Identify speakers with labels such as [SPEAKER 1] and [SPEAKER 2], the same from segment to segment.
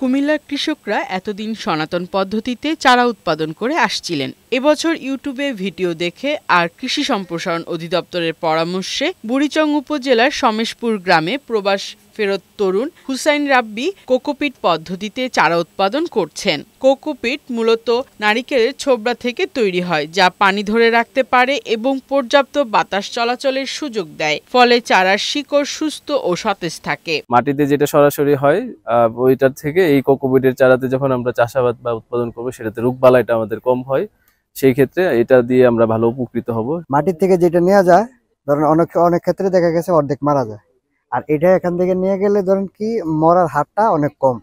[SPEAKER 1] কুমিল্লার কৃষকরা এতদিন সনাতন পদ্ধতিতে চারা উৎপাদন করে আসছিলেন। এবছর ইউটিউবে ভিডিও দেখে আর কৃষি সম্প্রসারণ অধিদপ্তরের পরামর্শে বুড়িচং উপজেলার সমেশপুর গ্রামে প্রবাস ফেরত তরুণ হুসাইন রাব্বি কোকোপিট পদ্ধতিতে চারা উৎপাদন করছেন। কোকোপিট মূলত নারিকেলের ছোবড়া থেকে তৈরি হয়, যা পানি ধরে রাখতে পারে এবং পর্যাপ্ত বাতাস চলাচলের সুযোগ দেয়, ফলে চারার শিকড় সুস্থ ও সতেজ থাকে।
[SPEAKER 2] মাটিতে যেটা সরাসরি হয় ওইটার থেকে এই কোকোপিটের চারাতে যখন আমরা চাষাবাদ বা উৎপাদন করবো, সেটাতে রোগবালাইটা আমাদের কম হয়। সেই ক্ষেত্রে এটা দিয়ে আমরা ভালো উপকৃত হব।
[SPEAKER 3] মাটির থেকে যেটা নেওয়া যায়, ধরেন অনেক ক্ষেত্রে দেখা গেছে অর্ধেক মারা যায়, আর এটা এখান থেকে নিয়ে গেলে ধরেন কি মরার হারটা অনেক কম।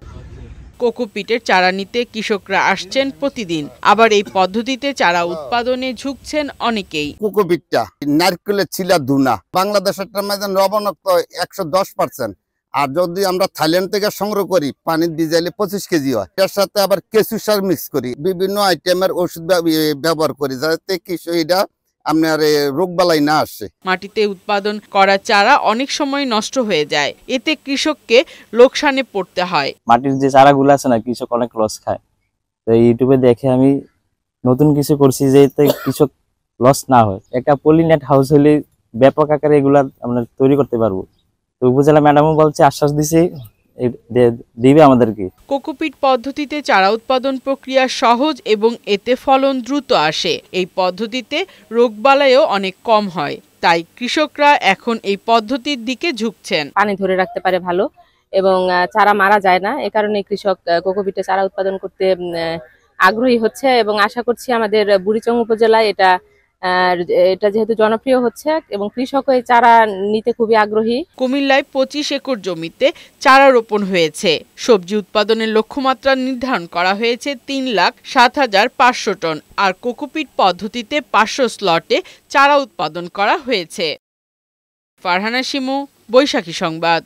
[SPEAKER 1] কোকোপিটের চারা নিতে কৃষকরা আসছেন প্রতিদিন, আবার এই পদ্ধতিতে চারা উৎপাদনে ঝুঁকছেন অনেকেই।
[SPEAKER 4] কোকোপিটটা নারকেলের ছিলা দুনা বাংলাদেশের লবণাক্ত 110%, আর যদি আমরা থাইল্যান্ড থেকে সংগ্রহ করি পানি ভিজাইলে 25 কেজি হয়। এর সাথে আবার কেঁচু সার মিক্স করি, বিভিন্ন আইটেমের ওষুধ ব্যবহার করি, যাতে কৃষকরা আপনার রোগবালাই না আসে।
[SPEAKER 1] মাটিতে উৎপাদন করা চারা অনেক সময় নষ্ট হয়ে যায়, এতে কৃষককে লোকসানে পড়তে হয়।
[SPEAKER 5] মাটির যে চারাগুলো আছে না, কৃষক অনেক লস খায়। তো ইউটিউবে দেখে আমি নতুন কিছু করছি যে এতে কৃষক লস না হয়। একটা পলিনেট হাউস হলে ব্যাপক আকারে এগুলা আমরা তৈরি করতে পারবো। তো উপজেলা ম্যাডামও বলছে, আশ্বাস দিছে দিবে আমাদেরকে।
[SPEAKER 1] কোকোপিট পদ্ধতিতে চারা উৎপাদন প্রক্রিয়া সহজ এবং এতে ফলন দ্রুত আসে। এই পদ্ধতিতে রোগবালাইও অনেক কম হয়, তাই কৃষকরা এখন এই পদ্ধতির দিকে ঝুঁকছেন।
[SPEAKER 6] পানি ধরে রাখতে পারে ভালো এবং চারা মারা যায় না, এ কারণে কৃষক কোকোপিটে চারা উৎপাদন করতে আগ্রহী হচ্ছে এবং আশা করছি আমাদের বুড়িচং উপজেলায় এটা যেহেতু জনপ্রিয় হচ্ছে এবং কৃষকও এই চারা নিতে খুবই আগ্রহী।
[SPEAKER 1] কুমিল্লায় 25 একর জমিতে চারা রোপণ হয়েছে। সবজি উৎপাদনের লক্ষ্যমাত্রা নির্ধারণ করা হয়েছে 3,07,500 টন, আর কোকোপিট পদ্ধতিতে 500 স্লটে চারা উৎপাদন করা হয়েছে। ফারহানা শিমু, বৈশাখী সংবাদ।